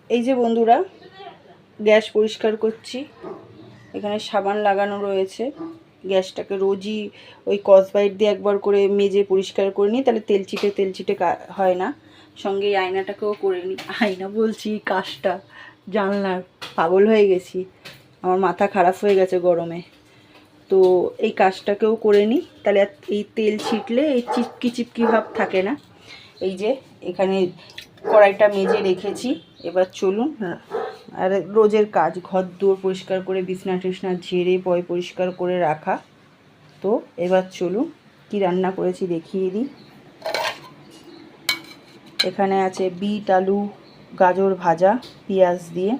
এই যে বন্ধুরা, গ্যাস পরিষ্কার করছি। এখানে সাবান লাগানো রয়েছে। গ্যাসটাকে রোজই ওই স্কচব্রাইট দিয়ে একবার করে মেজে পরিষ্কার করে নিই, তাহলে তেল চিটে হয় না। সঙ্গে এই আয়নাটাকেও করে নিই। আয়না বলছি, কাজটা জানলার, পাগল হয়ে গেছি, আমার মাথা খারাপ হয়ে গেছে গরমে। তো এই কাজটাকেও করে নিই, তাহলে এই তেল ছিটলে এই চিপকি ভাব থাকে না। এই যে এখানে কড়াইটা মেজে রেখেছি। এবার চলুন, আর রোজের কাজ, ঘর দুয়ার পরিষ্কার করে বিছনা টিছনা ঝেড়ে পরিষ্কার করে রাখা। তো এবার চলুন কি রান্না করেছি দেখিয়ে দিই। এখানে আছে বিট আলু গাজর ভাজা পেঁয়াজ দিয়ে,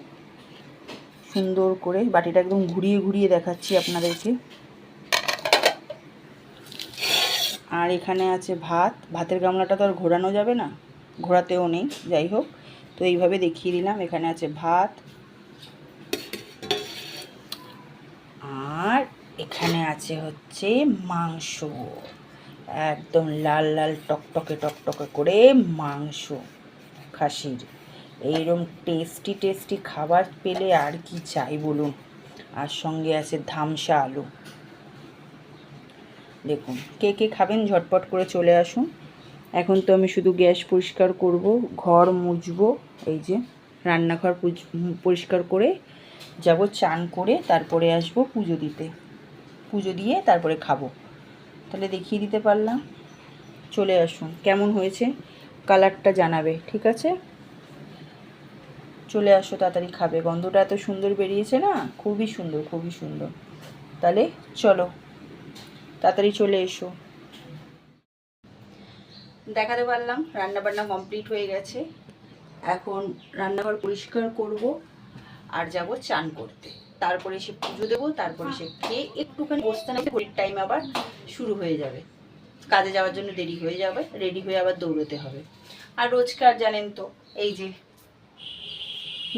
সুন্দর করে বাটিটা একদম ঘুরিয়ে ঘুরিয়ে দেখাচ্ছি আপনাদেরকে। আর এখানে আছে ভাত। ভাতের গামলাটা তো আর ঘোরানো যাবে না, ঘোরাতেও নেই, যাই হোক, তো এইভাবে দেখিয়ে দিলাম। এখানে আছে ভাত, আর এখানে আছে হচ্ছে মাংস, একদম লাল লাল টকটকে করে মাংস খাসির। এইরকম টেস্টি খাবার পেলে আর কি চাই বলুন। আর সঙ্গে আছে ধামসা আলু। দেখুন, কে কে খাবেন ঝটপট করে চলে আসুন। এখন তো আমি শুধু গ্যাস পরিষ্কার করব, ঘর মুছবো। এই যে রান্নাঘর পরিষ্কার করে যাব, চান করে তারপরে আসবো পুজো দিতে। পুজো দিয়ে তারপরে খাবো। তাহলে দেখিয়ে দিতে পারলাম। চলে আসুন, কেমন হয়েছে কালারটা জানাবে, ঠিক আছে? চলে আসো, তাড়াতাড়ি খাবে। গন্ধটা এত সুন্দর বেরিয়েছে না, খুবই সুন্দর, খুবই সুন্দর। তাহলে চলো, তাড়াতাড়ি চলে এসো। দেখাতে পারলাম রান্নাবান্না কমপ্লিট হয়ে গেছে। এখন রান্নাঘর পরিষ্কার করব আর যাব চান করতে, তারপরে এসে পুজো দেবো, তারপরে এসে খেয়ে একটুখানি বসতে না, ঘড়ির টাইম আবার শুরু হয়ে যাবে। কাজে যাওয়ার জন্য দেরি হয়ে যাবে, রেডি হয়ে আবার দৌড়তে হবে। আর রোজকার জানেন তো, এই যে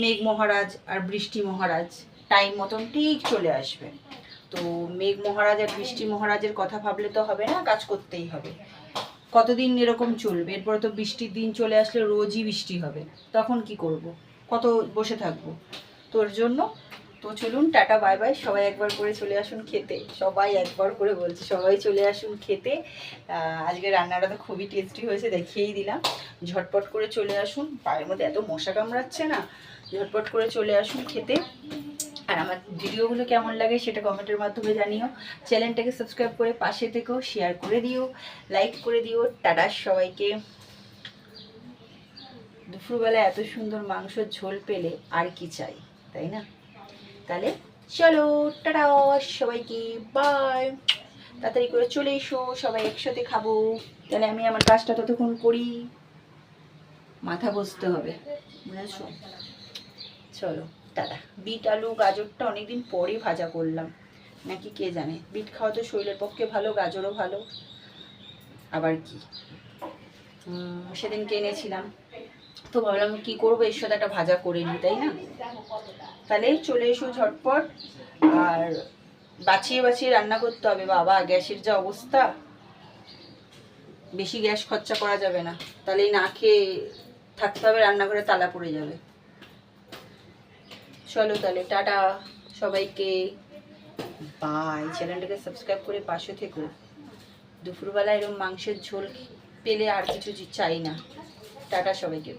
মেঘ মহারাজ আর বৃষ্টি মহারাজ টাইম মতন ঠিক চলে আসবে। তো মেঘ মহারাজ আর বৃষ্টি মহারাজের কথা ভাবলে তো হবে না, কাজ করতেই হবে। কতদিন এরকম চলবে? এরপরে তো বৃষ্টির দিন চলে আসলে রোজই বৃষ্টি হবে, তখন কি করব? কত বসে থাকবো? তোর জন্য তো চলুন, টাটা বাই বাই। সবাই একবার করে চলে আসুন খেতে, সবাই একবার করে বলছি, সবাই চলে আসুন খেতে। আজকে রান্নাটা তো খুবই টেস্টি হয়েছে, দেখিয়েই দিলাম। ঝটপট করে চলে আসুন, পায়ের মধ্যে এত মশা কামড়াচ্ছে না, ঝটপট করে চলে আসুন খেতে। আর আমার ভিডিওগুলো কেমন লাগে সেটা কমেন্টের মাধ্যমে জানিও। চ্যানেলটাকে সাবস্ক্রাইব করে পাশে থেকেও, শেয়ার করে দিও, লাইক করে দিও। টাটা সবাইকে। দুপুরবেলা এত সুন্দর মাংসের ঝোল পেলে আর কি চাই, তাই না? তাহলে চলো, টাটা সবাইকে, বাই। তাড়াতাড়ি করে চলে এসো, সবাই একসাথে খাবো। তাহলে আমি আমার কাজটা ততক্ষণ করি, মাথা বসতে হবে, বুঝেছো? চলো টাটা। বিট আলু গাজরটা অনেকদিন পরে ভাজা করলাম, নাকি কে জানে। বিট খাওয়া তো শরীরের পক্ষে ভালো, গাজরও ভালো। আবার কি, সেদিনকে এনেছিলাম, তো ভাবলাম কি করবো, এর সাথে একটা ভাজা করে নিই, তাই না? তাহলে চলে এসো ঝটপট। আর বাঁচিয়ে বাঁচিয়ে রান্না করতে হবে বাবা, গ্যাসের যা অবস্থা, বেশি গ্যাস খরচা করা যাবে না, তাহলেই না খেয়ে থাকতে হবে, রান্নাঘরে তালা পড়ে যাবে। চলো তাহলে টাটা সবাইকে, বাই। চ্যানেলটাকে সাবস্ক্রাইব করে পাশে থেকো। দুপুরবেলা এরকম মাংসের ঝোল পেলে আর কিছু চাই না। টাটা সবাইকে।